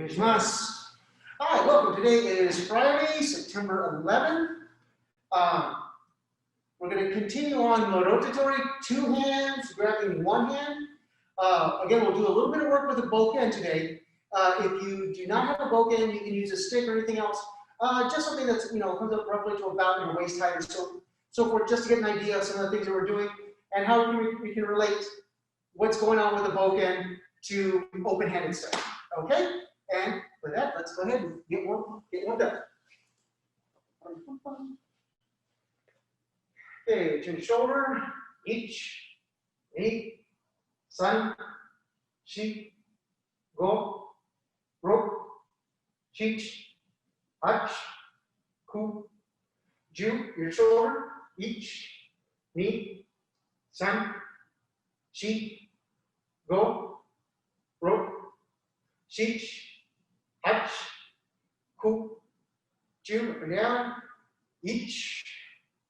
Konnichimasu. Hi, welcome. Today is Friday, September 11th. We're going to continue on morotetori, 2 hands, grabbing 1 hand. Again, we'll do a little bit of work with the bokken today. If you do not have a bokken, you can use a stick or anything else. Just something that's, comes up roughly to about your waist height or so forth, just to get an idea of some of the things that we're doing and how we can relate what's going on with the bokken to open-handed stuff. Okay? And with that, let's go ahead and get one done. Okay, chin shoulder, each, ni, san, shi, go, ro, chich, hach, ku, ju, your shoulder, each, ni, san, shi, go, ro, chich, hach, ku, ju, up and down, each,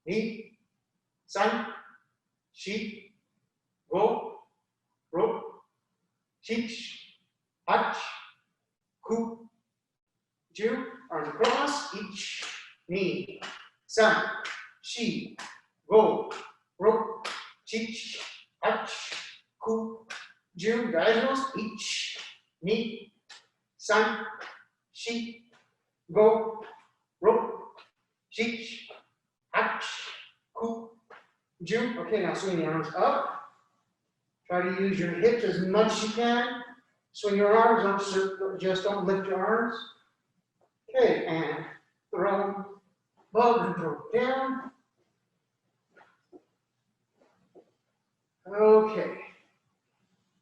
ni, san, shi, go, ro, chich, hach, ku, ju, arms across, each, ni, san, shi, go, ro, chich, hach, ku, ju, diagonals, each, ni, san, shi, go, ro, chich, hach, ku, ju. Okay, now swing the arms up. Try to use your hips as much as you can. Swing your arms, just don't lift your arms. Okay, and throw above and throw down. Okay.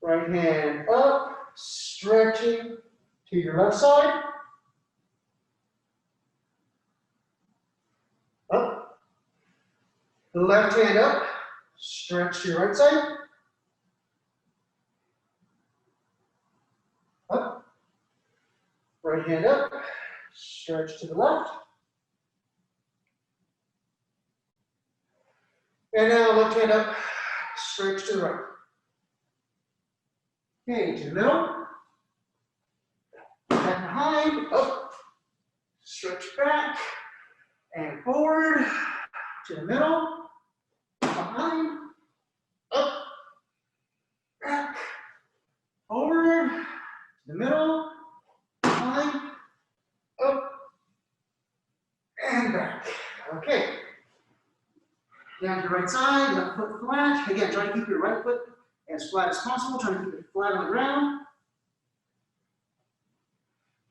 Right hand up, stretching to your left side. Up. Left hand up, stretch to your right side. Up. Right hand up, stretch to the left. And now left hand up, stretch to the right. Okay, to the middle. Back behind, up, stretch back, and forward, to the middle, behind, up, back, forward, to the middle, behind, up, and back. Okay. Down to the right side, left foot flat. Again, try to keep your right foot as flat as possible. Try to keep it flat on the ground.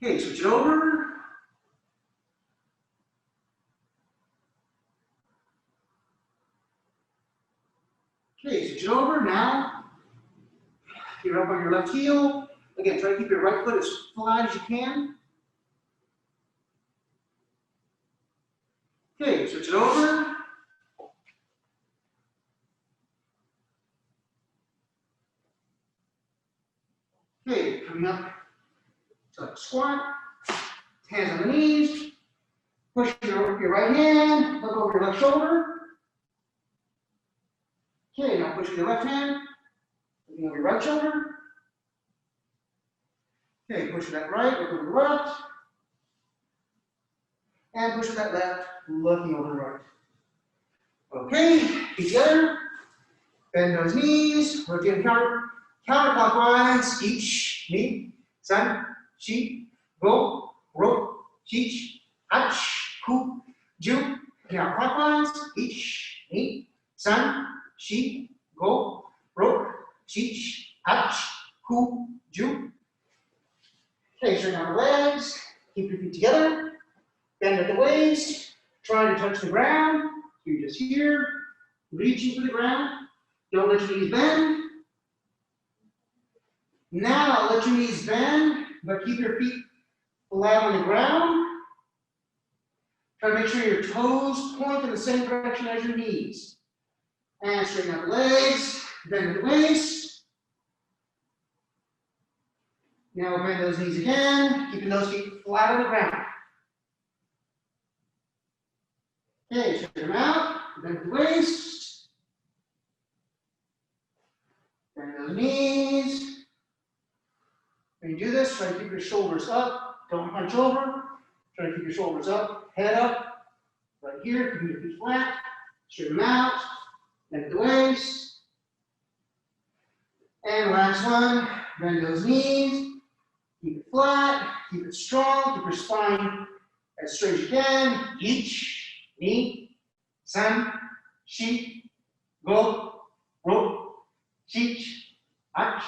Okay, switch it over. Okay, switch it over. Now, you're up on your left heel. Again, try to keep your right foot as flat as you can. Okay, switch it over. Okay, coming up to squat. Hands on the knees. Push your right hand. Look over your left shoulder. Okay, now push with your left hand. Looking over your right shoulder. Okay, push with that right, look over the left. And push with that left, looking over the right. Okay, feet together. Bend those knees. Rotate counterclockwise. Each, ni, san, shi, go, ro, chich, hach, ku, ju. Now clockwise. Each, ni, san, shi, go, ro, chich, hach, ku, ju. Okay, straighten out the legs. Keep your feet together. Bend at the waist. Try to touch the ground. So you're just here, reaching for the ground. Don't let your knees bend. Now let your knees bend, but keep your feet flat on the ground. Try to make sure your toes point in the same direction as your knees. And straighten out the legs, bend at the waist. Now we'll bend those knees again, keeping those feet flat on the ground. Okay, straighten them out, bend at the waist. Bend those knees. When you do this, try to keep your shoulders up. Don't hunch over. Try to keep your shoulders up, head up. Right here, keep your feet flat. Straighten them out. Bend the waist. And last one, bend those knees. Keep it flat, keep it strong, keep your spine as straight as you can. Ich, ni, san, shi, go, ro, chich, ach,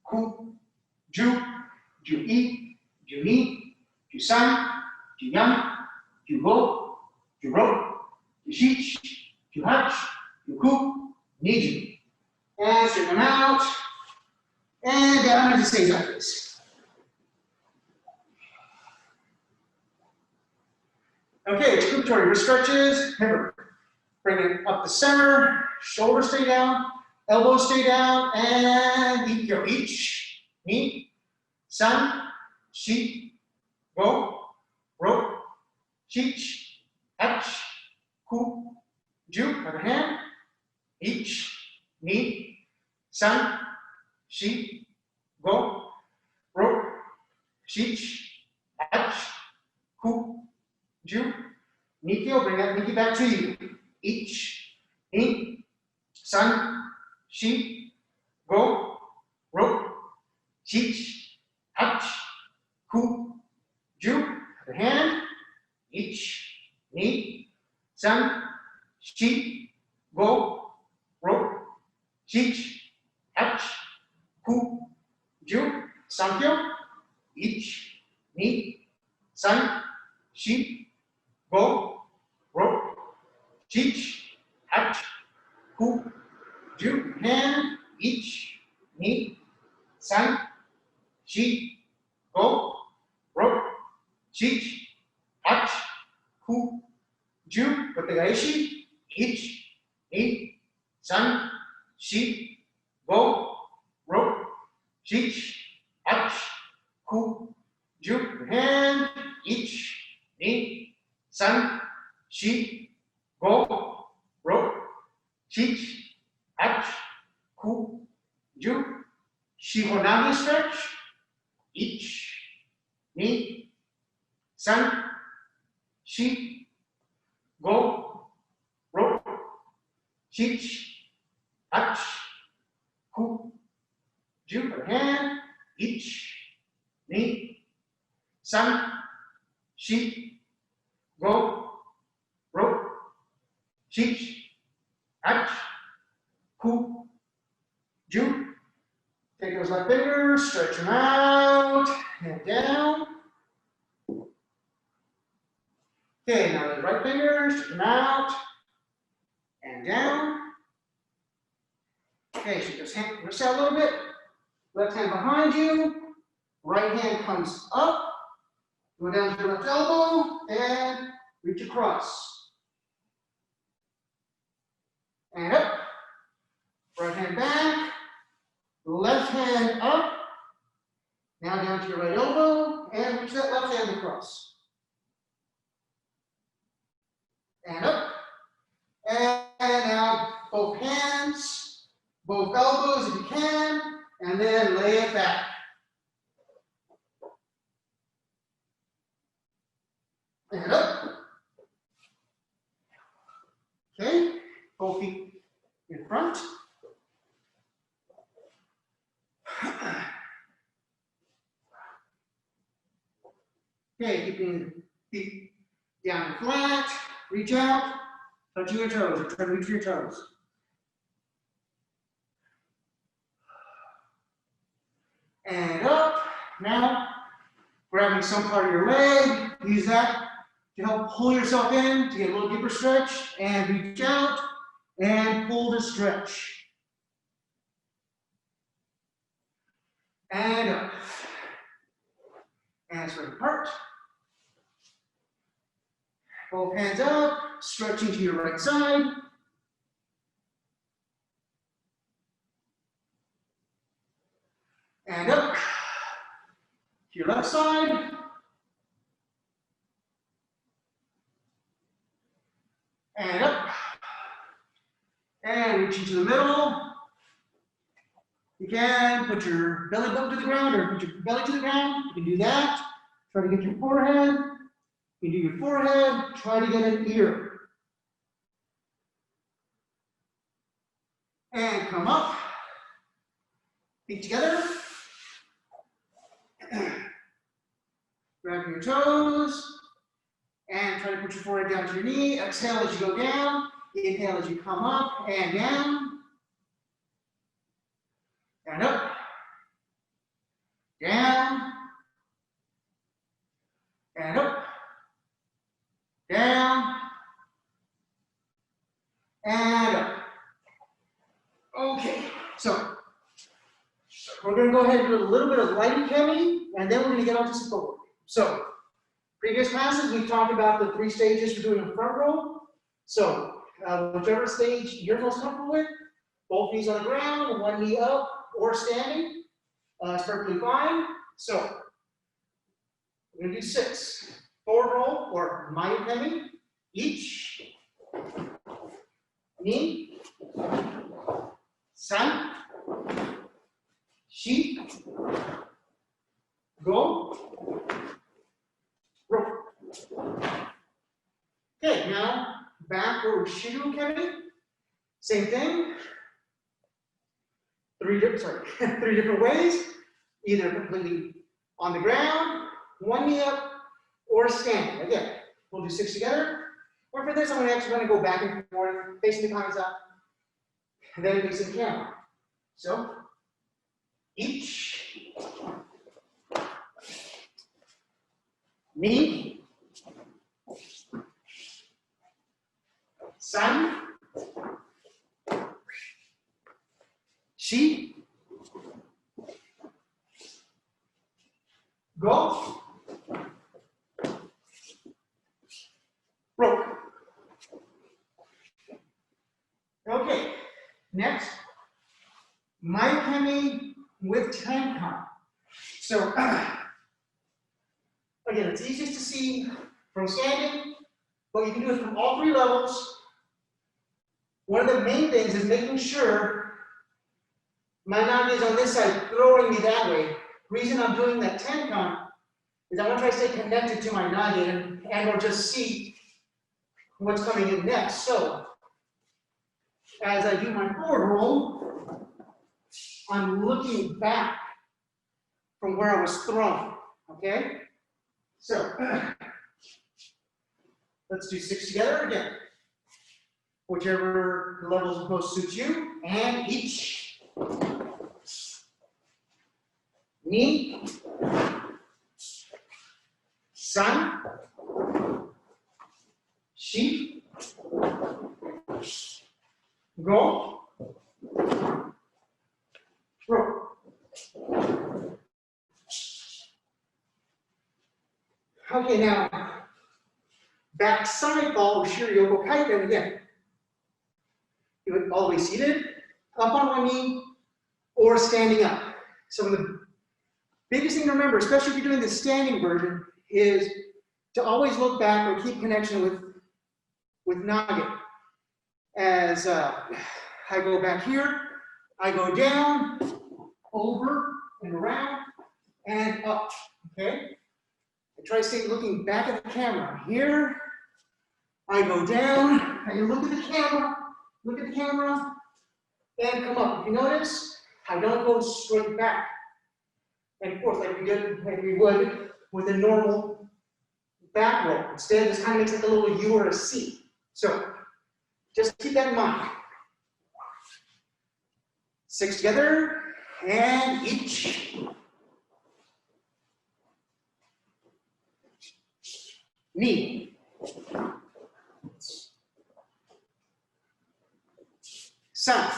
ku, ju, ju i, ju ni, ju san, ju yang, ju go, ju ro, ju chich, ju hach, ju ku, ni ju. And straighten them out. And down, and just stays like this. Okay, ukemi wrist stretches. Remember, bring it up the center, shoulders stay down, elbows stay down, and ikkyo. Ich, ni, san, shi, go, ro, chich, hach, ku, ju. Other hand. Ich, ni, san, shi, go, ro, chich, hach, ku, ju. Nikkyo, bring that Nikki back to you. Ich, ni, san, shi, go, ro, chich, hach, ku, ju. The hand. Ich, ni, san, shi, go, ro, chich, hach, ku, ju. Sankyo. Ich, ni, san, shi, go, ro, chich, hach, ku, ju. Hand. Ich, ni, san, shi, go, ro, chich, hach, ku, ju. Kotegaeshi. Ich, ni, san, shi, go, ro, chich, hach, ku, ju. Hand. Ich, ni, san, shi, go, ro, chich, hach, ku, ju. Shihonage stretch. Ich, ni, san, shi, go, ro, chich, hach, ku, ju. Other hand. Ich, ni, san, shi, go, ro, chich, hach, ku, ju. Take those left fingers, stretch them out, and down. Okay, now the right fingers, stretch them out, and down. Okay, so just wrist out a little bit. Left hand behind you. Right hand comes up. Go down to your left elbow and reach across. And up. Right hand back. Left hand up. Now down to your right elbow and reach that left hand across. And up. And now both hands, both elbows if you can, and then lay it back. And up. Okay, both feet in front. Okay, keeping feet down and flat. Reach out, touch your toes, or try to reach your toes. And up. Now, grabbing some part of your leg, use that to help pull yourself in to get a little deeper stretch, and reach out and pull the stretch. And up. And spread apart. Both hands up, stretching to your right side. And up. To your left side. And up. And reaching to the middle. You can put your belly button to the ground or put your belly to the ground. You can do that. Try to get your forehead. You do your forehead. Try to get an ear. And come up. Feet together. Grab your toes. And try to put your forehead down to your knee. Exhale as you go down. Inhale as you come up and down. And up. Down. And up. Down. And up. Okay, so we're going to go ahead and do a little bit of light ukemi, and then we're going to get on to some footwork. So, previous classes, we've talked about the 3 stages for doing a front roll. So, whichever stage you're most comfortable with, both knees on the ground, one knee up or standing, is perfectly fine. So, we're going to do 6. Forward roll, or ukemi, each, knee, san, shi, go, roll. Okay, now back for shiru ukemi. Same thing. 3 different ways. Either completely on the ground, one knee up, or standing. Again, we'll do 6 together. Or for this, I'm actually going to go back and forth, facing the palms up, and then facing the camera. So, each, knee, san, shi, go, roll. Okay, next, ukemi with tenchin. So, again, it's easiest to see from standing, but you can do it from all 3 levels. One of the main things is making sure my nage is on this side, throwing me that way. The reason I'm doing that tenchin is I want to try to stay connected to my nage and or just see what's coming in next. So, as I do my forward roll, I'm looking back from where I was thrown, okay? So, let's do 6 together again. Whichever levels most suits you, and each, knee, san, shi, go, roll. Okay, now, back side fall with Shiryoko Kaiten again. Do it all the way seated, up on one knee, or standing up. So the biggest thing to remember, especially if you're doing the standing version, is to always look back or keep connection with nage. As I go back here, I go down, over, and around, and up, okay? I try to stay looking back at the camera. Here, I go down, I look at the camera, and come up. If you notice, I don't go straight back and forth like we would with a normal back roll. Instead, this kind of makes like a little U or a C. So, just keep that in mind. 6 together, and each. Knee. San.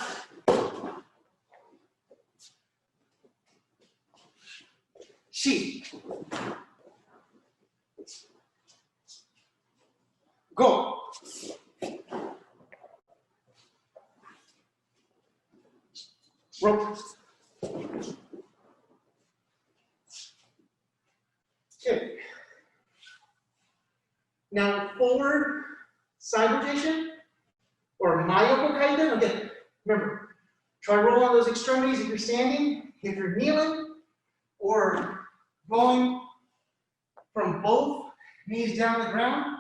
Shi. Go. Rope. Okay. Now forward side rotation or myoko kaiden. Again, remember, Try rolling on those extremities if you're standing. If you're kneeling or going from both knees down to the ground,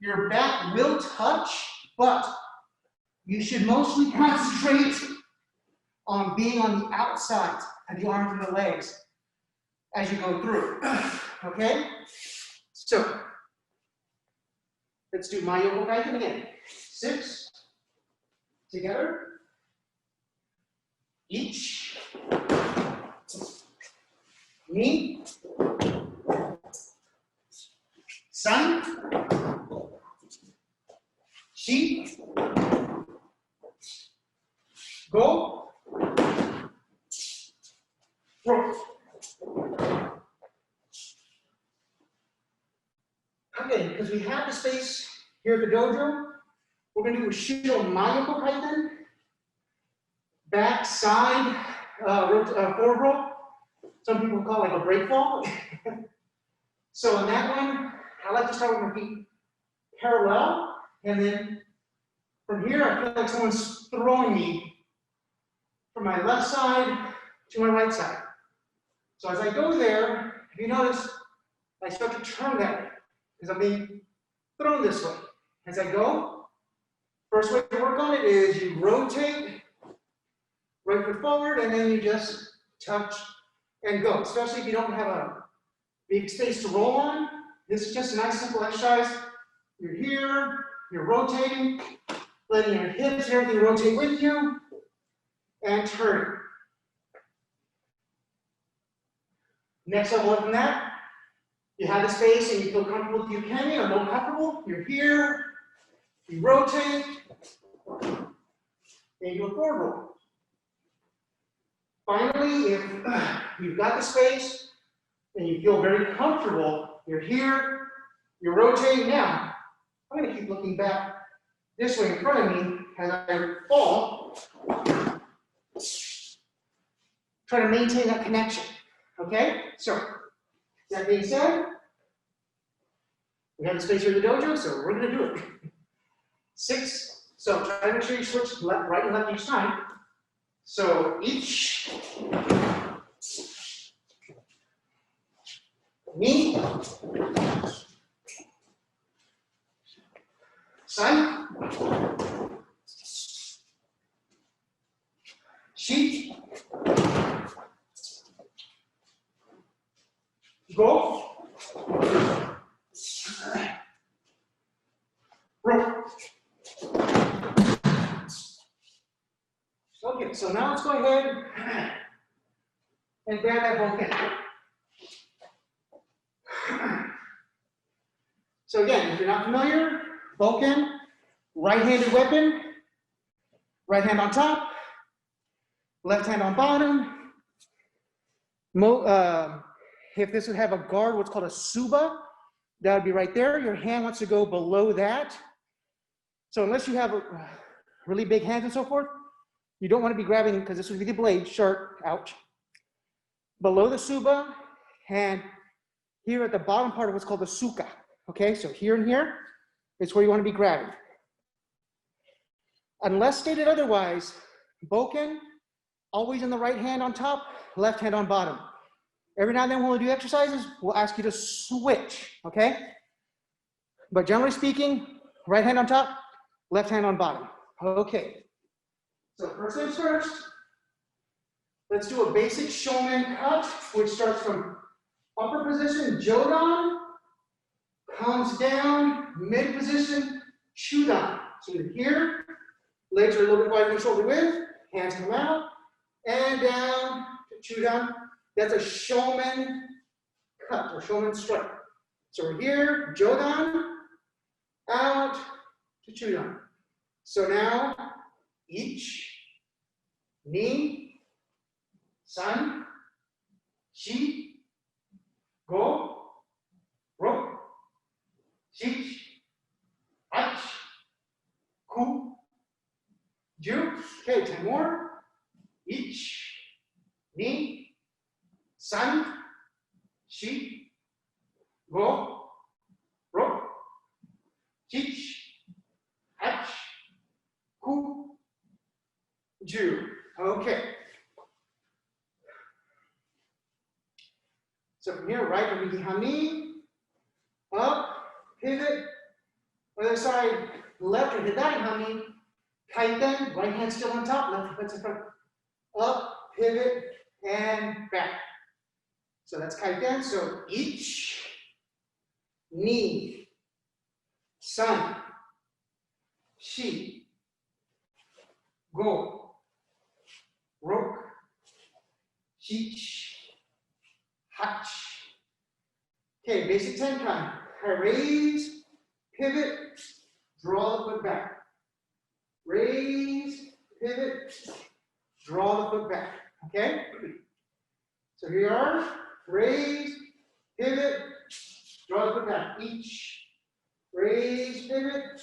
your back will touch, but you should mostly concentrate on being on the outside of the arms and the legs as you go through. Okay? So, let's do Mayoko Kaiten again. 6 together. Each. Ni. San. Shi. Go. Ro. Okay, because we have the space here at the dojo, we're going to do a Shiro Mayoko Kaiten. Back, side, forward roll. Some people call it like a break fall. So on that one, I like to start with my feet parallel, and then from here, I feel like someone's throwing me from my left side to my right side. So as I go there, if you notice, I start to turn that way, because I'm being thrown this way. As I go, first way to work on it is you rotate, right foot forward, and then you just touch and go. Especially if you don't have a big space to roll on. This is just a nice simple exercise. You're here, you're rotating, letting your hips and everything rotate with you, and turning. Next level up from that, you have the space and you feel comfortable with ukemi or more comfortable. You're here, you rotate, and you do a forward roll. Finally, if you've got the space and you feel very comfortable, you're here, you're rotating now. I'm going to keep looking back this way in front of me as I fall. Try to maintain that connection. Okay? So, that being said, we have the space here in the dojo, so we're going to do it. 6. So, try to make sure you switch left, right, and left each time. So, each. Ni. San. Shi. Go. Ro. Okay, so now let's go ahead and grab that bokken. So again, if you're not familiar, bokken, right-handed weapon, right hand on top, left hand on bottom. If this would have a guard, what's called a suba, that would be right there. Your hand wants to go below that. So unless you have really big hands and so forth, you don't want to be grabbing, because this would be the blade, sharp, ouch. Below the suba, and here at the bottom part of what's called the suka. Okay, so here and here is where you want to be grabbing. Unless stated otherwise, bokken, always in the right hand on top, left hand on bottom. Every now and then when we do exercises, we'll ask you to switch, okay? But generally speaking, right hand on top, left hand on bottom. Okay. So first things first, let's do a basic shomen cut, which starts from upper position, jodan, comes down, mid position, chudan. So you're here, legs are a little bit wider than shoulder width, hands come out, and down to chudan. That's a shomen cut, or shomen strike. So we're here, jodan, out to chudan. So now, each, ni, san, shi, go, ro, shi, hach, ku, ju. Okay, 10 more. Each, ni, san, shi, go, ro, shi, hach, ku, ju. Okay. So from here, right, hami, up, pivot, other side, left or hidari hami, kaiten, right hand still on top, left foot's in front, up, pivot, and back. So that's kaiten. So each knee, san, shi, go, rok, shich, hach. Okay, basic tenkan. I raise, pivot, draw the foot back. Raise, pivot, draw the foot back. Okay? So here you are. Raise, pivot, draw the foot back. Each. Raise, pivot,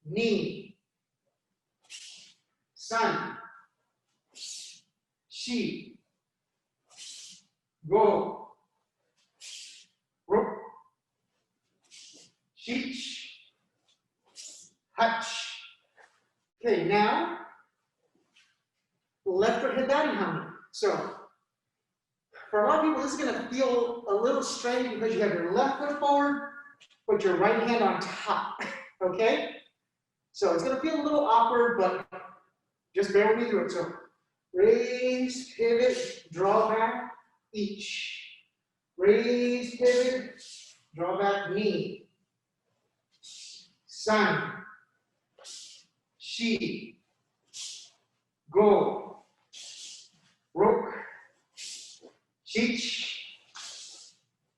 knee. San. Shi. Go. Rok. Shich. Hach. Okay, now left foot hidari hami. So for a lot of people, this is going to feel a little strange because you have your left foot forward, but your right hand on top. Okay? So it's going to feel a little awkward, but just bear with me through it. So raise, pivot, draw back, each. Raise, pivot, draw back, knee. San. Shi. Go. Rok. Shich.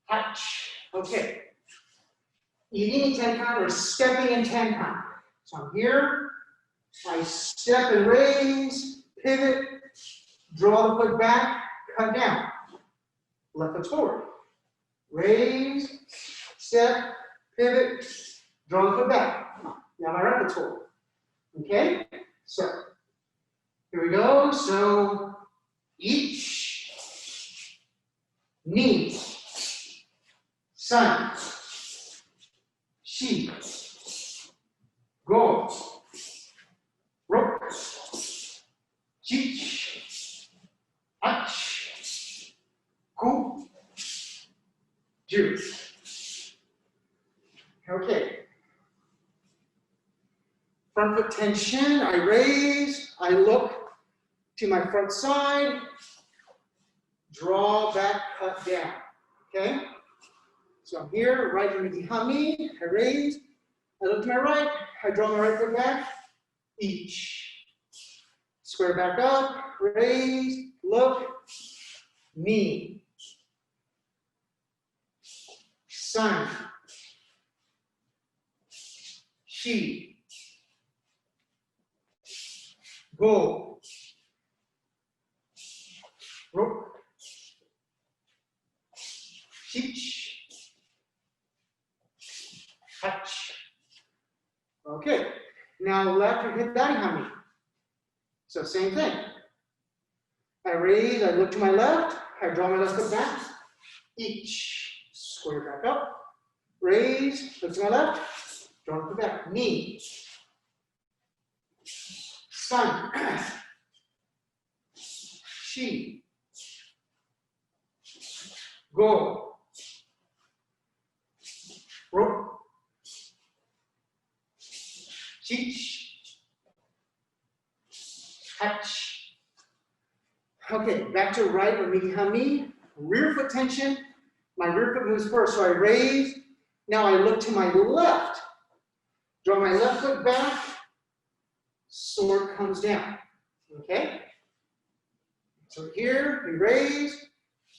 Hach. Okay. Eating tenkan or stepping in tenkan. So I'm here. I step and raise, pivot, draw the foot back, cut down. Left foot forward. Raise, step, pivot, draw the foot back. Now my right foot's forward. Okay? So, here we go. So, each knee, san, shi, go, rok, shich, hach, ku, ju. Okay. Front foot tension, I raise, I look to my front side, draw back, cut down. Okay? So I'm here, right in the hami, I raise, I look to my right, I draw my right foot back, each. Square back up, raise, look, knee. San. Shi. Go. Rok. Shich. Hach. Okay. Now left or hidari hami. So same thing. I raise, I look to my left, I draw my left foot back. Each. Square back up. Raise, look to my left, draw the foot back. Knee. San. Shi. Go. Rok. Shich. Hach. Okay, back to right or hami. Rear foot tension. My rear foot moves first, so I raise. Now I look to my left. Draw my left foot back. Sword comes down. Okay? So here, we raise.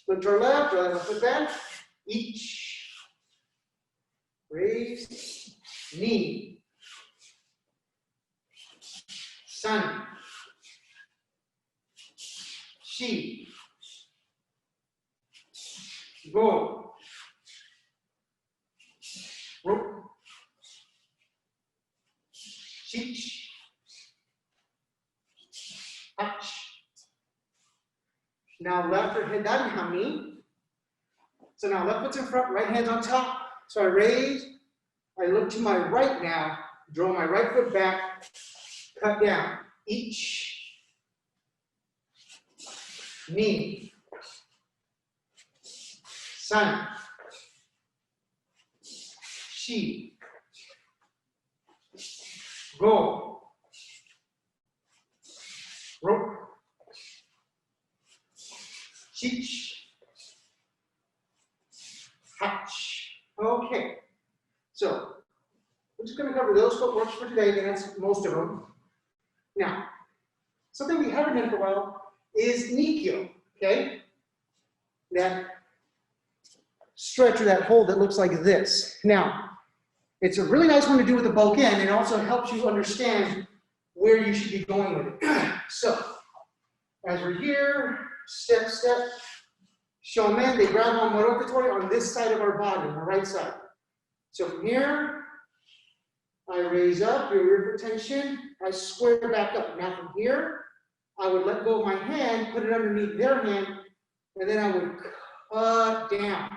Look to our left, draw the left foot back. Each. Raise. Knee. San. Shi. Go. Rok. Shich. Hach. Now left or hidari hami. So now left foot's in front, right hand's on top. So I raise, I look to my right now, draw my right foot back, cut down. Each. ni, san, shi, go, ro, chich, hach. Okay, so we're just going to cover those footworks for today. That's most of them. Now, something we haven't done for a while is nikkyo. Okay, that stretch or that hold that looks like this. Now, it's a really nice one to do with the bokken, and it also helps you understand where you should be going with it. So, as we're here, step, step, shomen, they grab on morotetori on this side of our body, on the right side. So from here, I raise up, your rear foot tension, I square back up. Now from here, I would let go of my hand, put it underneath their hand, and then I would cut down.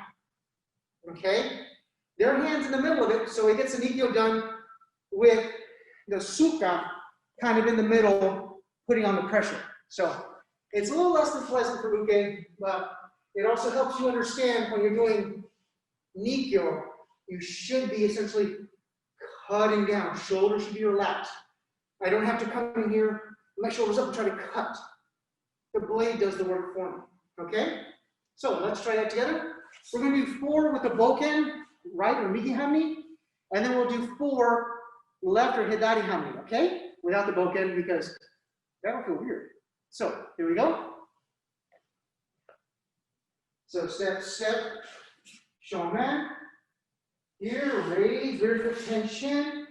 Okay? Their hand's in the middle of it, so it gets the nikkyo done with the suka kind of in the middle, putting on the pressure. So it's a little less than pleasant for uke, but it also helps you understand when you're doing nikkyo, you should be essentially cutting down. Shoulders should be relaxed. I don't have to come in here, my shoulders up and try to cut. The blade does the work for me. Okay? So let's try that together. We're going to do 4 with the bokken, right, or migi hamni, and then we'll do 4 left or hizate hamni, okay? Without the bokken, because that'll feel weird. So here we go. So step, step, shomen. Here, raise, rear foot tension,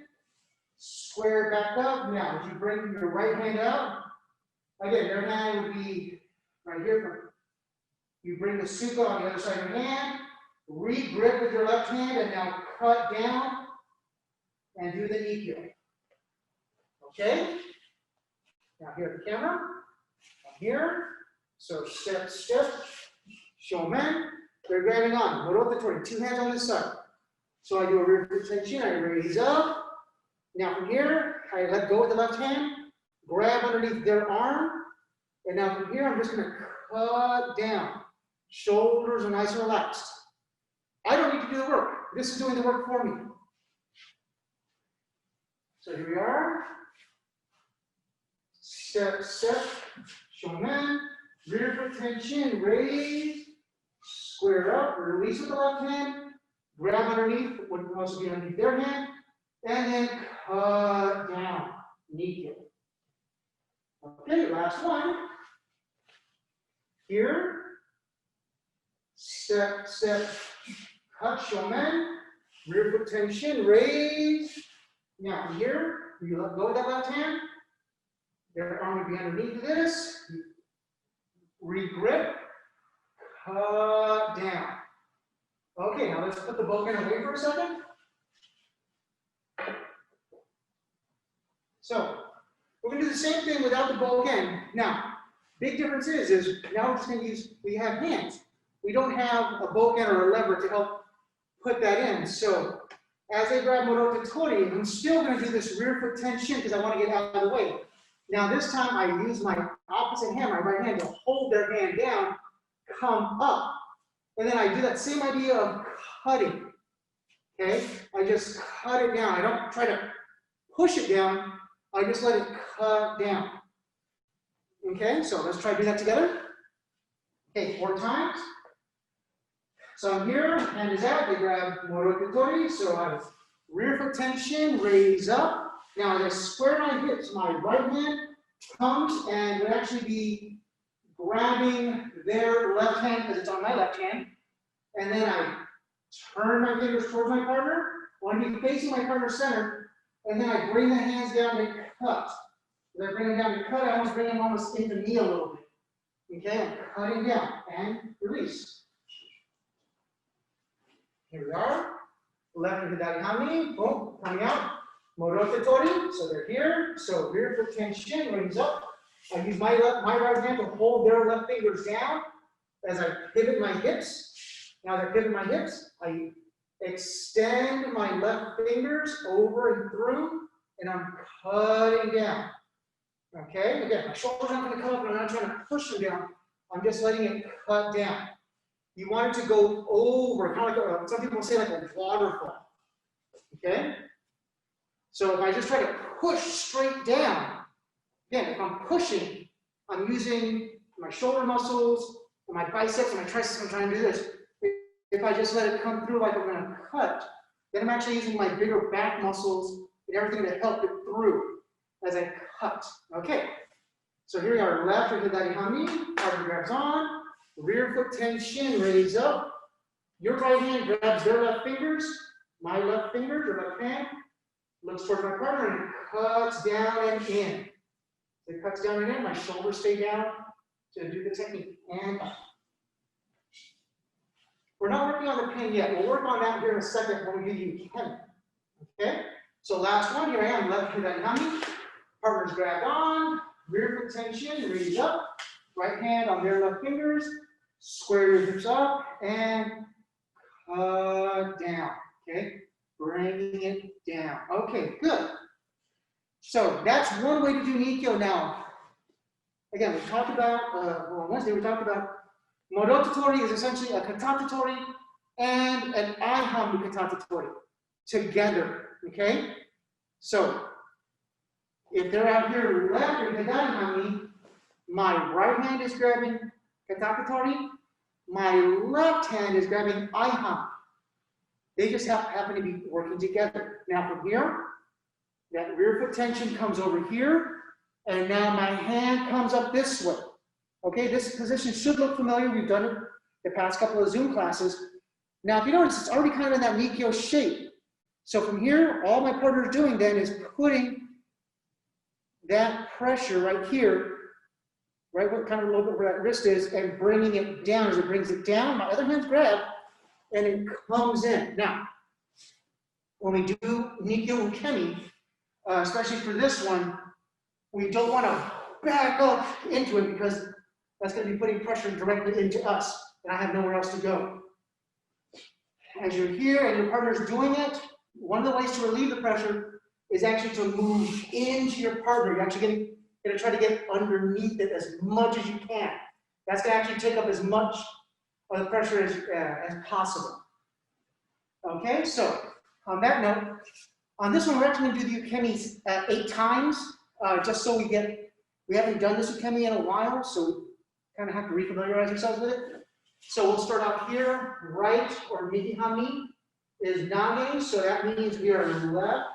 square back up. Now, as you bring your right hand out, again, your hand would be right here. You bring the suka on the other side of your hand, re-grip with your left hand, and now cut down and do the ikkyo. Okay? Now here at the camera, here. So step, step, shomen. They're grabbing on, morotetori, 2 hands on this side. So I do a rear foot tension, I raise up. Now from here, I let go with the left hand, grab underneath their arm, and now from here, I'm just going to cut down. Shoulders are nice and relaxed. I don't need to do the work. This is doing the work for me. So here we are. Step, step, shomen, rear foot tension, raise, square up, release with the left hand, grab underneath, what would also be underneath their hand, and then cut down, nikkyo. Okay, last one. Here, step, step, cut, shomen, rear foot tension, raise. Now from here, you let go of that left hand, their arm would be underneath this, re-grip, cut down. Okay, now let's put the bokken away for a second. So, we're going to do the same thing without the bokken. Now, big difference is now we're just going to use, we have hands. We don't have a bokken or a lever to help put that in. So, as I grab morotetori, I'm still going to do this rear foot tension because I want to get out of the way. Now, this time I use my opposite hand, my right hand, to hold their hand down, come up. And then I do that same idea of cutting. Okay? I just cut it down. I don't try to push it down. I just let it cut down. Okay? So let's try to do that together. Okay, 4 times. So I'm here, hand is out, they grab morotetori. So I rear foot tension, raise up. Now as I square my hips, my right hand comes and would actually be grabbing their left hand because it's on my left hand. And then I turn my fingers towards my partner. I want to be facing my partner's center. And then I bring the hands down to cut. As I bring them down to cut, I almost bring them almost into me a little bit. Okay, I'm cutting down and release. Here we are. Left hizate hamni, boom, coming out. Morotetori, so they're here. So rear foot tension, raise up. I use my right hand to hold their left fingers down as I pivot my hips. Now as I pivot my hips, I extend my left fingers over and through, and I'm cutting down. Okay, again, my shoulders aren't going to come up, and I'm not trying to push them down. I'm just letting it cut down. You want it to go over, kind of like some people say like a waterfall. Okay? So if I just try to push straight down, again, if I'm pushing, I'm using my shoulder muscles, and my biceps, and my triceps, I'm trying to do this. If I just let it come through like I'm going to cut, then I'm actually using my bigger back muscles and everything to help it through as I cut. Okay, so here we are, left hizate hami, partner grabs on, rear foot tenchin, raise up. Your right hand grabs their left fingers, my left fingers, or left hand, looks towards my partner and cuts down and in. It cuts down and in, my shoulders stay down to do the technique, and up. We're not working on the pin yet. We'll work on that here in a second when we do the ukemi. Okay? So last one, here I am, left hizate hami. Partners grab on, rear foot tenchin, raise up. Right hand on their left fingers, square your hips up, and cut down. Okay? Bringing it down. Okay, good. So that's one way to do nikkyo now. Again, we talked about, on Wednesday, we talked about morotetori is essentially a katatatori and an ihami katatatori together, okay? So, if they're out here left or hizate hami, my right hand is grabbing katatatori, my left hand is grabbing ihami. They just happen to be working together. Now from here, that rear foot tension comes over here, and now my hand comes up this way. Okay, this position should look familiar. We've done it the past couple of Zoom classes. Now, if you notice, it's already kind of in that nikkyo shape. So from here, all my partner is doing then is putting that pressure right here, right what kind of a little bit where that wrist is, and bringing it down. As it brings it down, my other hand's grabbed, and it comes in. Now, when we do nikkyo ukemi, especially for this one, we don't want to back up into it because that's going to be putting pressure directly into us, and I have nowhere else to go. As you're here and your partner's doing it, one of the ways to relieve the pressure is actually to move into your partner. You're actually going to try to get underneath it as much as you can. That's going to actually take up as much of the pressure as possible. Okay, so on that note, on this one, we're actually going to do the ukemi 8 times, just so we haven't done this ukemi in a while, so we kind of have to refamiliarize ourselves with it. So we'll start out here, right or migi hami is nage, so that means we are left,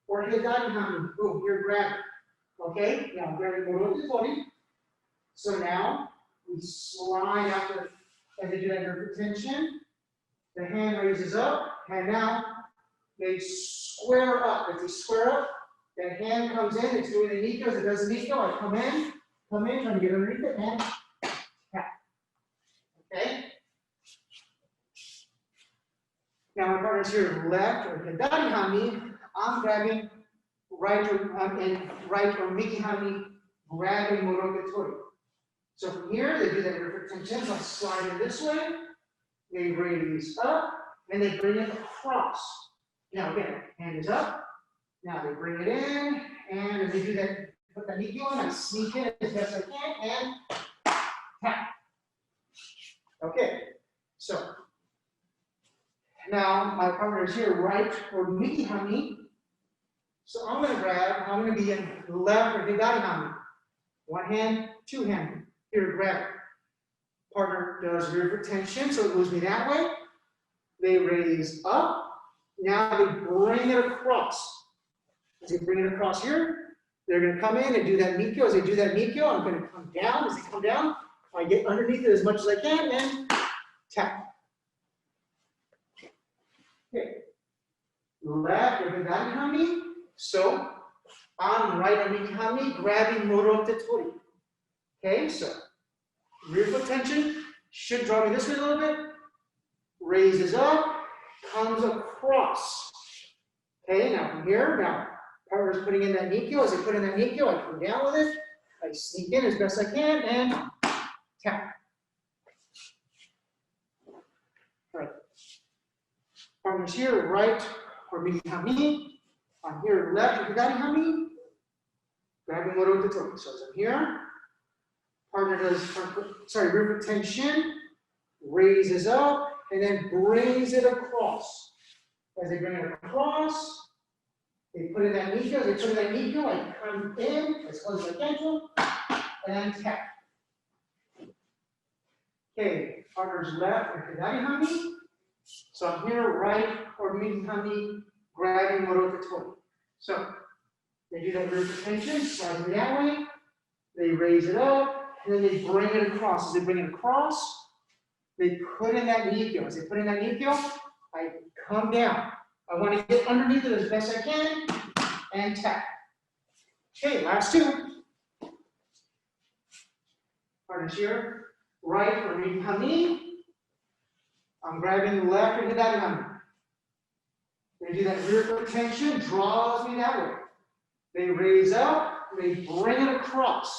or hizate hami, boom, you're grabbing. Okay, now very morotetori. So now we slide after, as they do that rear foot tension, the hand raises up, and now they square up. If they square up, that hand comes in, it's doing the nikkyo. As it does the nikkyo, I come in, trying to get underneath it, and tap. Okay? Now my partner's here left or hizate hami. I'm grabbing right or migi hami, grabbing morotetori. So from here, they do that rear foot tension. So I slide in this way. They raise up, and they bring it across. Now again, hand is up. Now they bring it in, and as they do that, put the nikkyo in, I sneak in as best I can, and tap. Okay, so now my partner is here, right or migi hami. So I'm going to be in left or hizate hami. One hand, two hand. Here, grab it. Partner does rear foot tension, so it moves me that way. They raise up. Now they bring it across. As they bring it across here, they're going to come in and do that nikkyo. As they do that nikkyo, I'm going to come down. As they come down, I get underneath it as much as I can and tap. Okay. Left or hizate hami. So I'm right on migi hami, grabbing morotetori. Okay, so rear foot tension should draw me this way a little bit. Raises up, comes across. Okay, now from here, now partner's putting in that nikkyo. As I put in that nikkyo, I come down with it. I sneak in as best I can and tap. All right. Partner's here, right or migi hami. I'm here, left or hizate hami. Grabbing morotetori. So as I'm here, Partner does rear foot tenchin, raises up, and then brings it across. As they bring it across, they put in that nikkyo. As they put in that nikkyo, I come in as close as I can, and tap. Okay, partner's left and hizate hami. So I'm here, right, or midi hami, grabbing morotetori. So they do that rear foot tenchin, slide me that way. They raise it up, and then they bring it across. As they bring it across, they put in that nikkyo. As they put in that nikkyo, I come down. I want to get underneath it as best I can, and tap. Okay, last two. Partners here, right or midi hami. I'm grabbing the left or hizate hami. They do that rear foot tenchin, draws me that way. They raise up, they bring it across.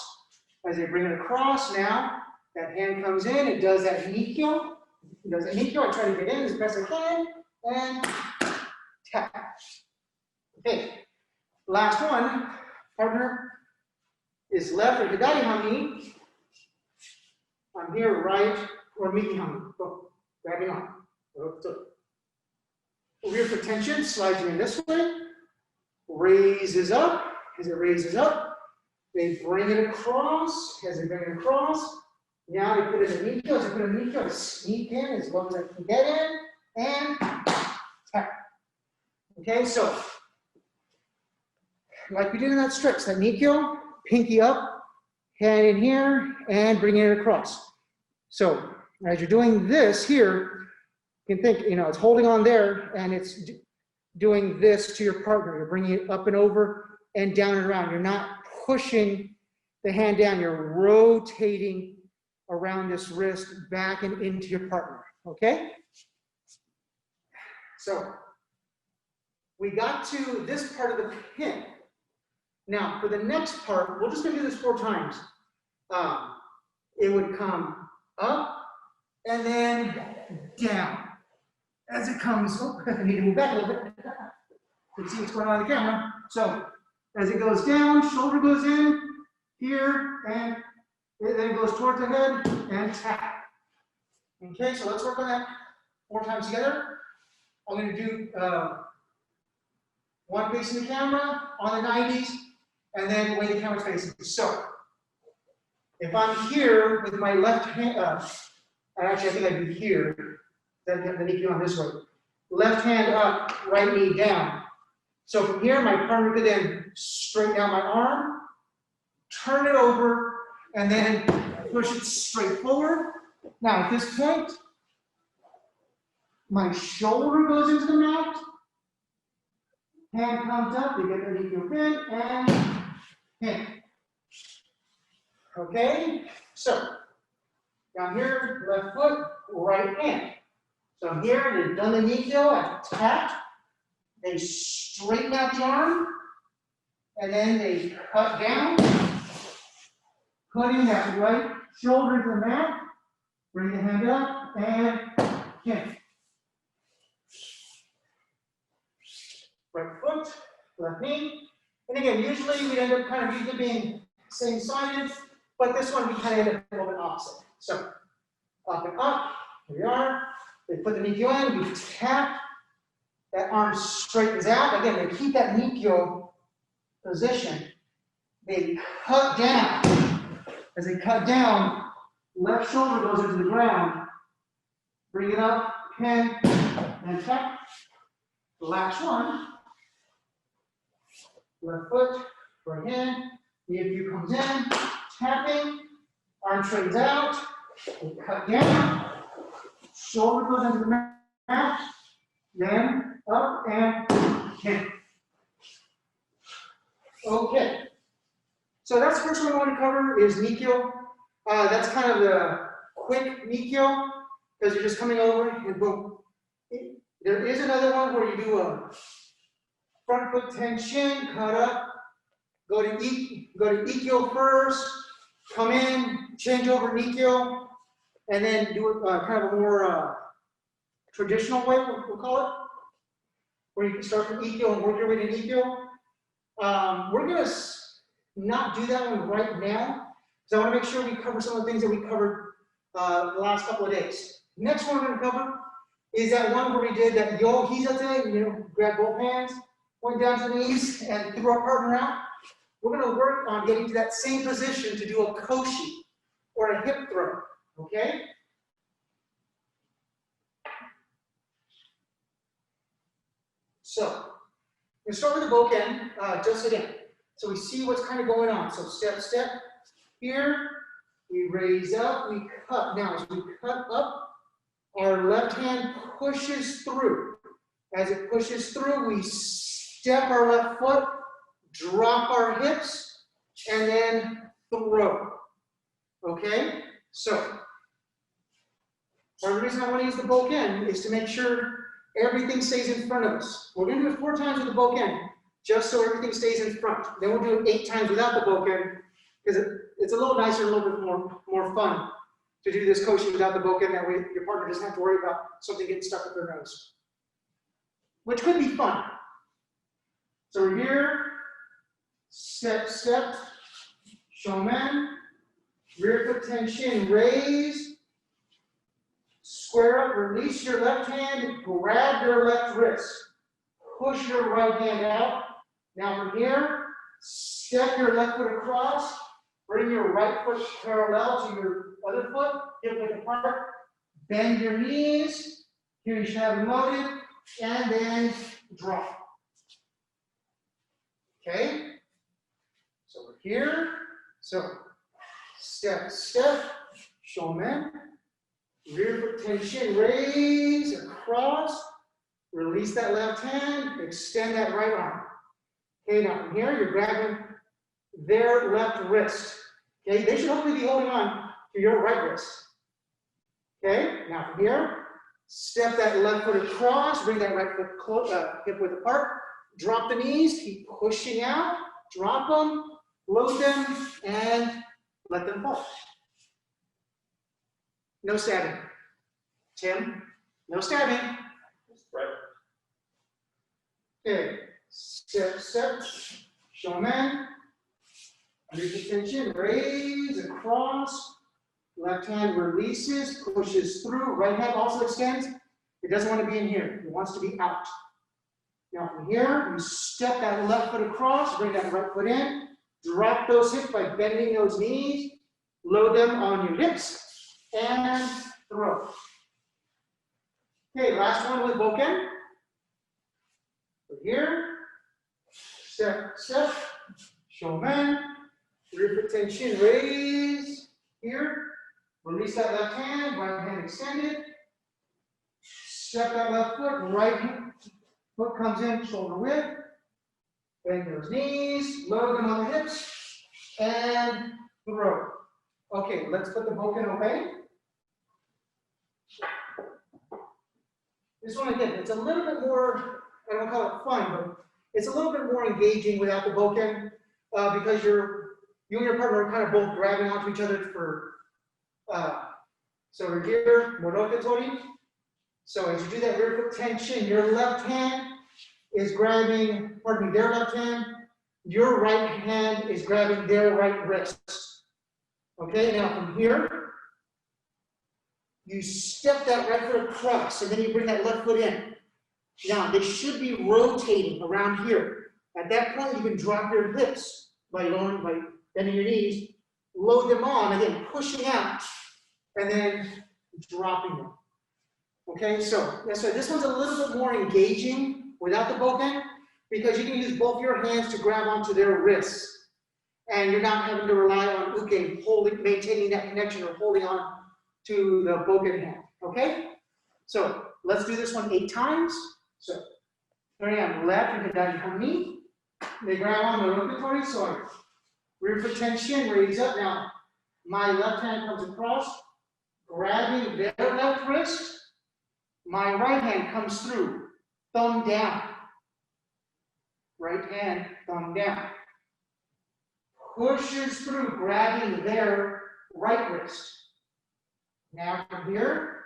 As they bring it across, now that hand comes in, it does that nikkyo. It does that nikkyo. I try to get in as best I can, and tap. Okay, last one. Partner is left or hizate hami. I'm here, right or midi hami. Boom, grabbing on. Rear foot tenchin, slides me this way. Raises up. As it raises up, they bring it across. As they bring it across, now they put it in nikkyo. As they put it in nikkyo, I sneak in as low as I can get in, and tap. Okay, so like we did in that stretch, that nikkyo, pinky up, hand in here, and bringing it across. So as you're doing this here, you can think, it's holding on there, and it's doing this to your partner. You're bringing it up and over and down and around. You're not pushing the hand down. You're rotating around this wrist back and into your partner, okay? So we got to this part of the pin. Now, for the next part, we're just gonna do this 4 times. It would come up and then down. As it comes, I need to move back a little bit. You can see what's going on in the camera. So as it goes down, shoulder goes in here, and it then goes towards the head and tap. Okay, so let's work on that 4 times together. I'm going to do one facing the camera on the 90s, and then the way the camera's facing. So if I'm here with my left hand, actually I think I do here, then the nikkyo on this way. Left hand up, right knee down. So from here, my partner could then straighten out my arm, turn it over, and then push it straight forward. Now at this point, my shoulder goes into the mat, hand comes up, you get the nikkyo pin, and pin. Okay, so down here, left foot, right hand. So I'm here, they've done the nikkyo, I've tapped, they straighten out the arm, and then they cut down, putting that right shoulder to the mat, bring the hand up, and pin. Right foot, left knee. And again, usually we end up kind of usually being same-sided, but this one we kind of end up a little bit opposite. So up and up, here we are. They put the nikkyo in, we tap, that arm straightens out. Again, they keep that nikkyo position. They cut down. As they cut down, left shoulder goes into the ground. Bring it up, pin, and tap. The last one. Left foot, right hand. The view comes in, tapping, arm straightens out. We cut down. Shoulder goes into the mat, then up and pin. Okay. So that's the first one I want to cover is nikkyo. That's kind of the quick nikkyo because you're just coming over and boom. There is another one where you do a front foot tenchin, cut up, go to ikkyo first, come in, change over nikkyo, and then do it kind of a more traditional way, we'll call it, where you can start from ikkyo and work your way to nikkyo. We're going to not do that one right now, because I want to make sure we cover some of the things that we covered the last couple of days. Next one we're going to cover is that one where we did that yo hizate, grab both hands, went down to the knees, and threw our partner out. We're going to work on getting to that same position to do a koshi, or a hip throw, okay? So, we start with the bokken, just again. So we see what's kind of going on. So step, step. Here, we raise up, we cut. Now, as we cut up, our left hand pushes through. As it pushes through, we step our left foot, drop our hips, and then throw. Okay? So, the reason I want to use the bokken is to make sure everything stays in front of us. We're going to do it 4 times with the bokken, just so everything stays in front. Then we'll do it 8 times without the bokken, because it's a little nicer, a little bit more fun to do this koshi without the bokken. That way your partner doesn't have to worry about something getting stuck up their nose, which could be fun. So we're here, step, step, shomen, rear foot tenchin, raise, square up, release your left hand, grab your left wrist, push your right hand out. Now from here, step your left foot across, bring your right foot parallel to your other foot, hip width apart, bend your knees, here you should have them loaded, and then drop. Okay? So we're here, so step, step, shomen, rear foot tenchin, raise, across, release that left hand, extend that right arm. Okay, now from here, you're grabbing their left wrist. Okay, they should hopefully be holding on to your right wrist. Okay, now from here, step that left foot across, bring that right foot close, hip width apart, drop the knees, keep pushing out, drop them, load them, and let them fall. No stabbing. Tim, no stabbing. Right. Okay, step, step, shomen, rear foot tenchin, raise, across, left hand releases, pushes through, right hand also extends. It doesn't want to be in here, it wants to be out. Now from here, you step that left foot across, bring that right foot in, drop those hips by bending those knees, load them on your hips, and throw. Okay, last one with bokken. From here, step, step, shomen, rear foot tenchin, raise, here, release that left hand, right hand extended, step that left foot, right foot comes in, shoulder width, bend those knees, load them on the hips, and throw. Okay, let's put the bokken away. This one again, it's a little bit more, I don't call it fun, but it's a little bit more engaging without the bokken because you and your partner are kind of both grabbing onto each other for, so we're here, morotetori. So as you do that rear foot tenchin, your left hand is grabbing, pardon me, their left hand, your right hand is grabbing their right wrist. Okay, now from here, you step that right foot across, and then you bring that left foot in. Now, they should be rotating around here. At that point, you can drop your hips by bending your knees, load them on, again, pushing out, and then dropping them. Okay, so that's right. This one's a little bit more engaging without the bokken, because you can use both your hands to grab onto their wrists, and you're not having to rely on ukemi, maintaining that connection or holding on to the bokken hand, okay? So let's do this one 8 times. So here I am, left, you can down your knee. They grab on the morotetori, so rear foot tenchin, raise up. Now, my left hand comes across, grabbing their left wrist. My right hand comes through, thumb down. Right hand, thumb down. Pushes through, grabbing their right wrist. Now from here,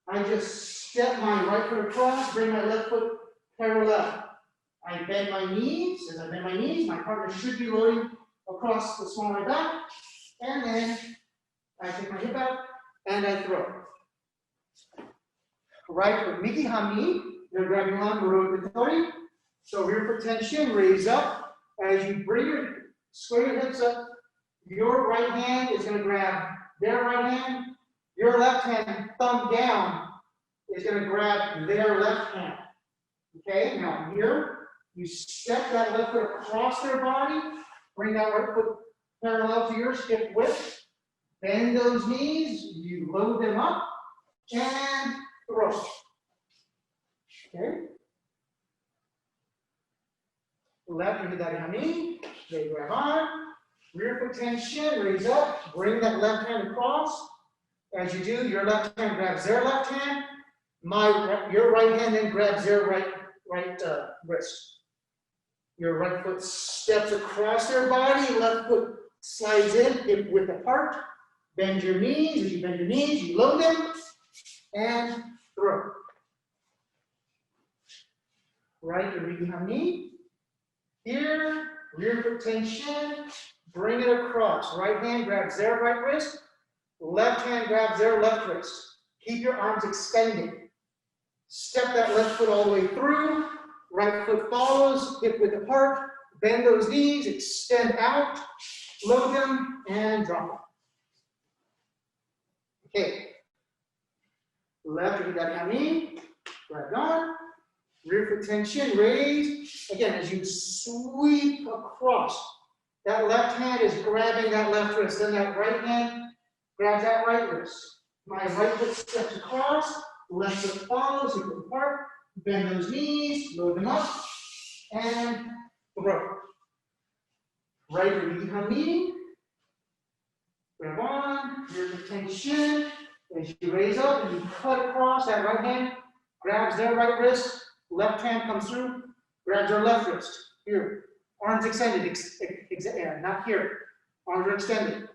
I just step my right foot across, bring my left foot parallel. I bend my knees. As I bend my knees, my partner should be loading across the small of my back. And then I take my hip out and I throw. Right foot miki hami, you're grabbing on morotetori. So rear foot tension, raise up. As you square your hips up, your right hand is going to grab their right hand. Your left hand, thumb down, is going to grab their left hand. Okay, now here, you step that left foot across their body, bring that right foot parallel to your hip width, bend those knees, you load them up, and throw. Okay. Left hizate hami, they grab on, rear foot tension, raise up, bring that left hand across. As you do, your left hand grabs their left hand, your right hand then grabs their right wrist. Your right foot steps across their body, left foot slides in, hip width apart. Bend your knees. As you bend your knees, you load them and throw. Right to miki hami. Here, rear foot tension, bring it across. Right hand grabs their right wrist, left hand grabs their left wrist. Keep your arms extended. Step that left foot all the way through. Right foot follows, hip width apart. Bend those knees, extend out, load them, and drop them. Okay. Left hizate hami, grab on. Rear foot tension, raise. Again, as you sweep across, that left hand is grabbing that left wrist. Then that right hand grabs that right wrist. My right foot steps across, left foot follows, hip width apart. Bend those knees, load them up, and throw. Right to miki hami. Grab on, rear foot tension. As you raise up and you cut across, that right hand grabs their right wrist. Left hand comes through, grabs their left wrist. Here, arms extended, not here. Arms are extended.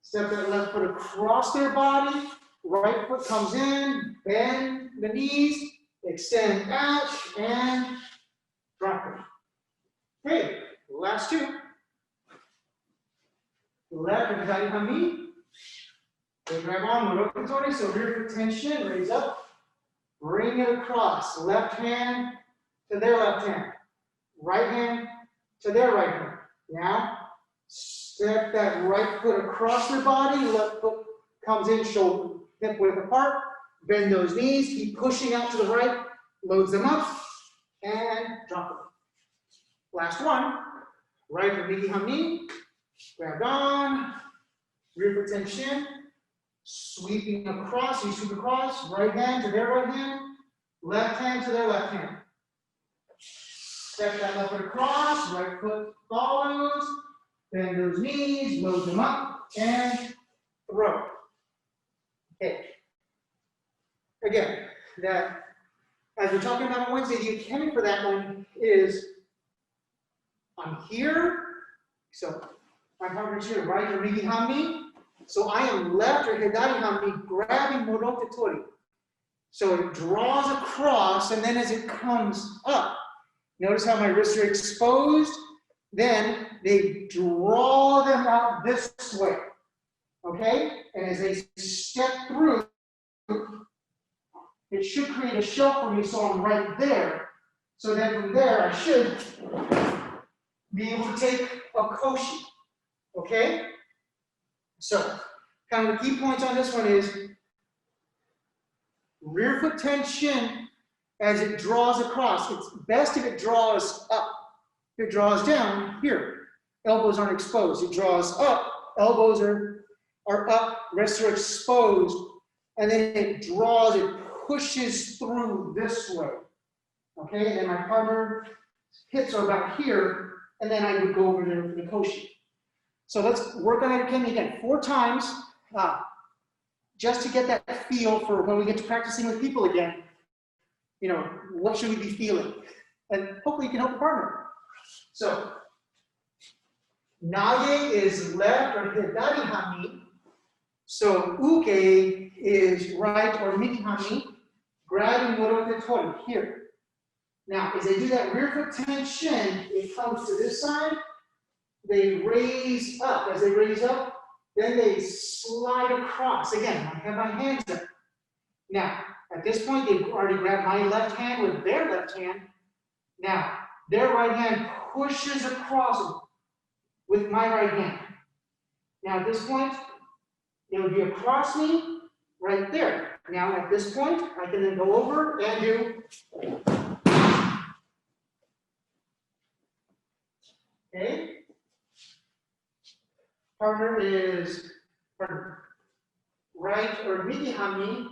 Step that left foot across their body. Right foot comes in, bend the knees, extend out, and drop it. Okay, last two. Left hizate hami. They grab on morotetori, so rear foot tension, raise up. Bring it across, left hand to their left hand, right hand to their right hand. Now, step that right foot across their body, left foot comes in, shoulder, hip width apart, bend those knees, keep pushing out to the right, loads them up, and drop them. Last one, right for miki hami, grab on, rear foot tension, sweeping across, you sweep across, right hand to their right hand, left hand to their left hand. Step that left foot across, right foot follows, bend those knees, load them up, and throw. Okay. Again, that, as we're talking about on Wednesday, the ukemi for that one is, I'm here, so my partner's here, right, or miki hami. So I am left or hizate hami grabbing morotetori. So it draws across, and then as it comes up, notice how my wrists are exposed. Then they draw them out this way. Okay? And as they step through, it should create a shelf for me, so I'm right there. So then from there, I should be able to take a koshi. Okay? So, kind of the key points on this one is rear foot tension as it draws across. It's best if it draws up. If it draws down, here, elbows aren't exposed. It draws up, elbows are up, wrists are exposed, and then it draws, it pushes through this way. Okay, and then my partner hips are about here, and then I would go over there for the koshi. So let's work on that again 4 times, just to get that feel for when we get to practicing with people again. You know, what should we be feeling? And hopefully you can help the partner. So, nage is left or hizate hami. So, uke is right or miki hami, grabbing morotetori here. Now, as I do that rear foot tension, it comes to this side. they raise up. As they raise up, then they slide across. Again, I have my hands up. Now, at this point, they've already grabbed my left hand with their left hand. Now, their right hand pushes across with my right hand. Now, at this point, it would be across me right there. Now, at this point, I can then go over and do. Okay. Partner is right or migi hami.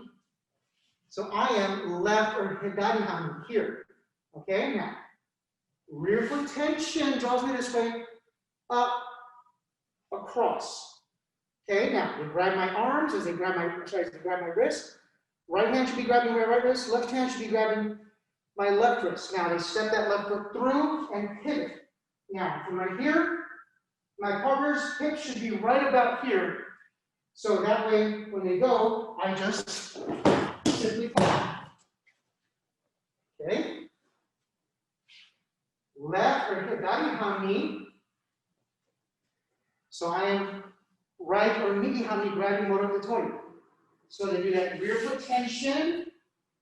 So I am left or hidari hami here. Okay, now rear foot tension draws me this way, up, across. Okay, now they grab my arms as they grab my wrist. Right hand should be grabbing my right wrist, left hand should be grabbing my left wrist. Now they step that left foot through and pivot. Now from right here, my partner's hip should be right about here. So that way, when they go, I just simply fall. Okay. Left or hidari hami. So I am right or migi hami grabbing morotetori. So they do that rear foot tension,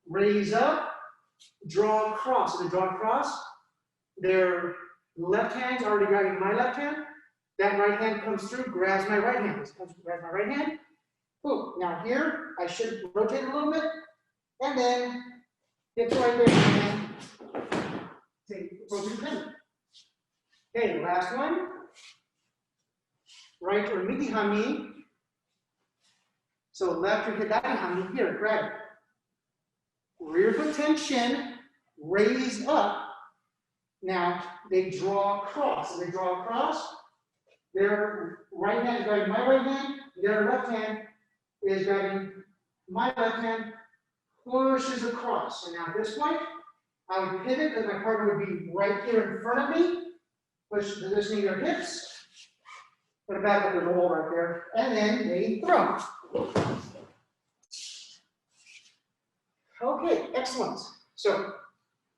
raise up, draw across. So they draw across. Their left hand's already grabbing my left hand. That right hand comes through, grabs my right hand. This comes, grabs my right hand. Boom. Now here, I should rotate a little bit, and then get to right there and take rotate pin. Okay, last one. Right or migi hami. So left or hidari hami here, grab it. Rear foot tension, raise up. Now they draw across. So they draw across. Their right hand is grabbing my right hand. Their left hand is grabbing my left hand, pushes across. And now at this point, I would pivot because my partner would be right here in front of me, positioning their hips. Put it back up in the hole right there, and then they throw. Okay, excellent. So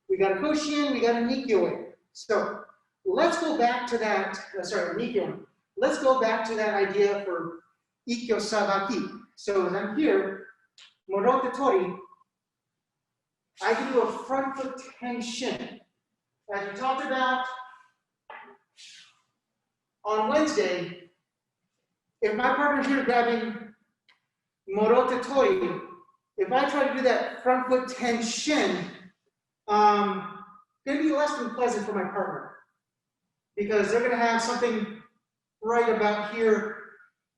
we got a koshi in, we got a nikkyo in. So let's go back to that, nikkyo. Let's go back to that idea for ikkyo sabaki. So as I'm here, morotetori, I can do a front foot tension. As we talked about on Wednesday, if my partner's here grabbing morotetori, if I try to do that front foot tension, going to be less than pleasant for my partner because they're going to have something right about here,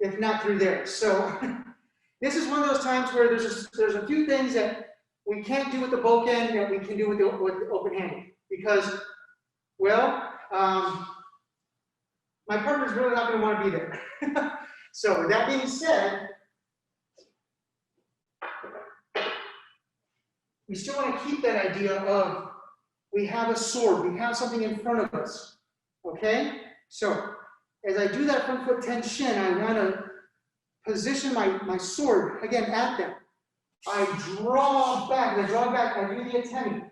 if not through there. So this is one of those times where there's a few things that we can't do with the bokken that we can do with the open handed because, well, my partner's really not going to want to be there. So with that being said, we still want to keep that idea of we have a sword, we have something in front of us, okay? So as I do that front foot tension, I want to position my sword, again, at them. I draw back, I do the ukemi.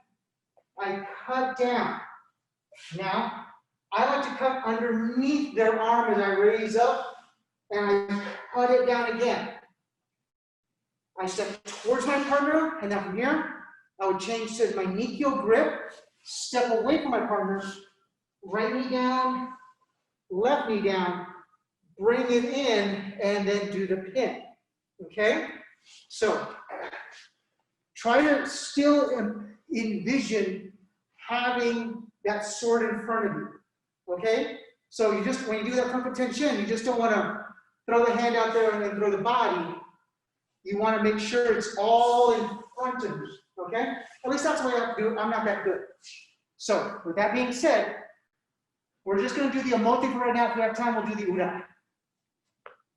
I cut down. Now, I like to cut underneath their arm as I raise up, and I cut it down again. I step towards my partner, and then from here, I would change to my nikkyo grip, step away from my partner, right knee down, left knee down, bring it in, and then do the pin, okay? So, try to still envision having that sword in front of you, okay? So you just, when you do that front foot tension, you just don't want to throw the hand out there and then throw the body. You want to make sure it's all in front of you, okay? At least that's the way I have to do it. I'm not that good. So with that being said, we're just going to do the omote for right now. If we have time, we'll do the urai.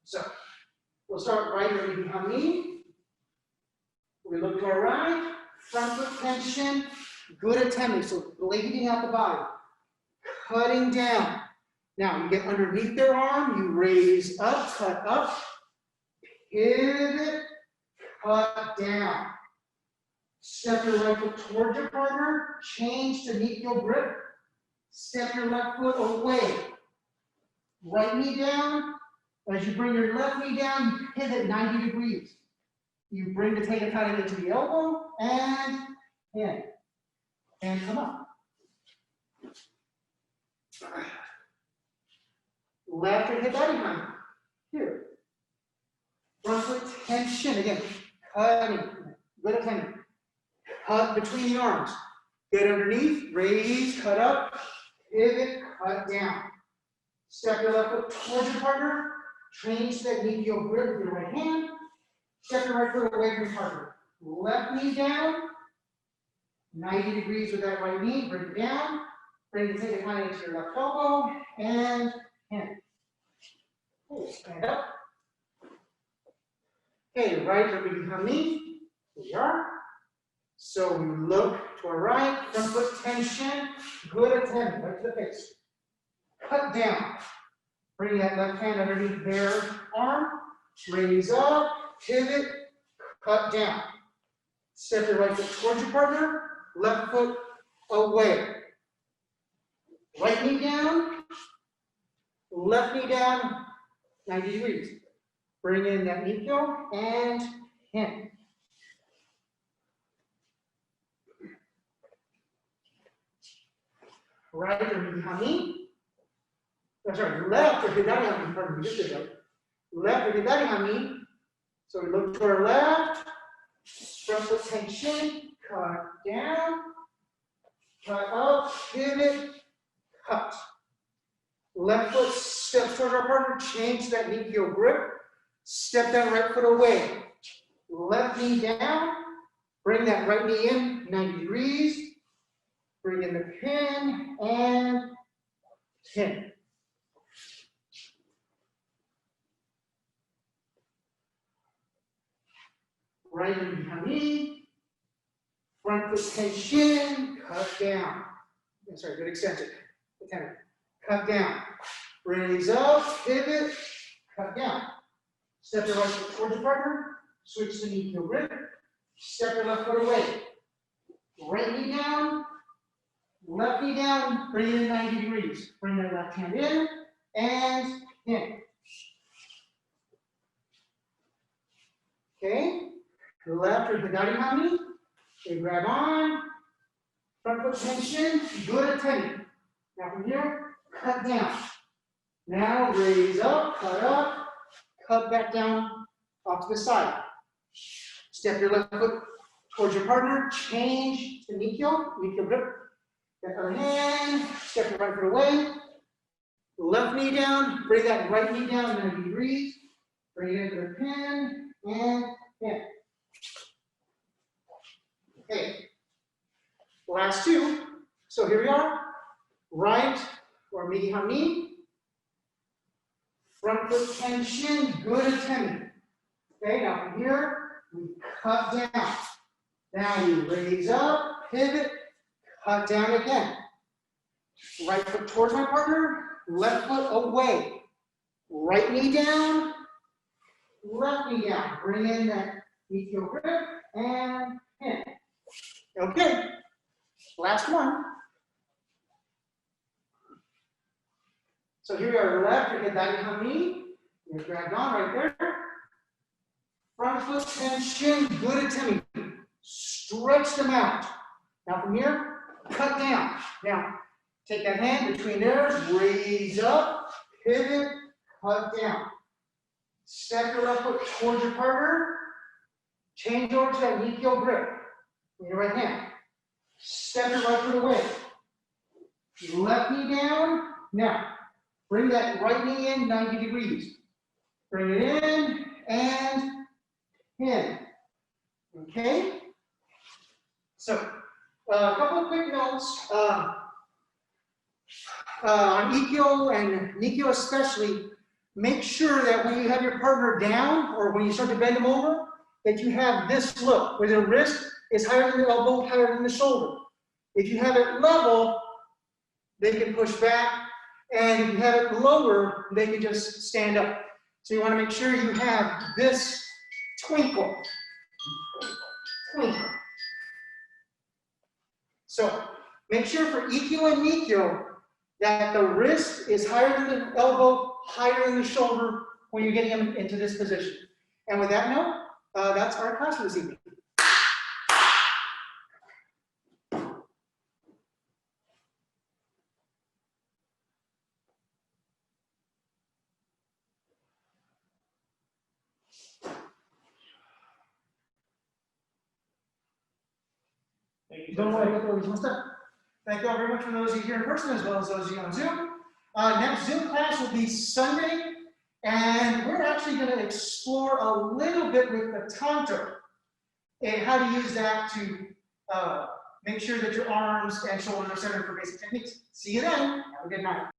So we'll start right where we have me. We look to our right, front foot tension, good ukemi. So blading out the body, cutting down. Now you get underneath their arm, you raise up, cut up, pivot, cut down. Step your right foot towards your partner, change to nikkyo grip. Step your left foot away. right knee down. As you bring your left knee down, you pivot 90 degrees. You bring the tenkatari into the elbow and in. And come up. Left and hip body behind. Here. Front foot tension. Again, cutting. Good attending. Cut between the arms. Get underneath, raise, cut up, pivot, cut down. Step your left foot towards your partner. Change that nikkyo grip with your right hand. Step your right foot away from your partner. Left knee down. 90 degrees with that right knee. Bring it down. Bring the tenkatari into your left elbow. And in. Okay, stand up. Okay, right or behind me. Here we are. So we look to our right, front foot tension, good attending, right to the face. Cut down. Bring that left hand underneath their arm. Raise up, pivot, cut down. Step your right foot towards your partner, left foot away. Right knee down, left knee down, 90 degrees. Bring in that nikkyo and in. Right or behind me. I'm sorry, left or hizate hami, pardon me, just did right. Left or hizate hami. So we look to our left, front foot tension, cut down, cut up, pivot, cut. Left foot steps towards our partner, change that nikkyo grip, step that right foot away. Left knee down, bring that right knee in, 90 degrees. Bring in the pin and pin. Right knee behind me. Front foot tension, cut down. I'm sorry, good extension. Cut down. Raise up, pivot, cut down. Step your right foot towards your partner. Switch to nikkyo grip. Step your left foot away. Right knee down. Left knee down, bring it in 90 degrees. Bring that left hand in and in. Okay, left or hizate hami. Okay, grab on. Front foot tension, good attending. Now from here, cut down. Now raise up, cut back down off to the side. Step your left foot towards your partner, change to nikkyo grip. That other hand, step your right foot away. Left knee down, bring that right knee down 90 degrees. Bring it into the pin and pin. Okay, last two. So here we are. Right or behind me. Front foot tension, good attending. Okay, now from here, we cut down. Now we raise up, pivot, cut down again. Right foot towards my partner, left foot away. Right knee down, left knee down. Bring in that nikkyo grip and pin. Okay, last one. So here we are, left or hizate hami. You're grabbed on right there. Front foot tension, good attending. Stretch them out. Now from here, cut down. Now, take that hand between theirs, raise up, pivot, cut down. Step your left foot towards your partner. Change over to that nikkyo grip with your right hand. Step your right foot away. Left knee down. Now, bring that right knee in 90 degrees. Bring it in and in. Okay? So, a couple of quick notes on ikkyo and nikkyo especially. Make sure that when you have your partner down or when you start to bend them over, that you have this look where the wrist is higher than the elbow, higher than the shoulder. If you have it level, they can push back, and if you have it lower, they can just stand up. So you want to make sure you have this twinkle. So make sure for ikkyo and nikkyo that the wrist is higher than the elbow, higher in the shoulder when you're getting them into this position. And with that note, that's our class for this evening. Thank you all very much for those of you here in person as well as those of you on Zoom. Next Zoom class will be Sunday, and we're actually going to explore a little bit with the tanto and how to use that to make sure that your arms and shoulders are centered for basic techniques. See you then. Have a good night.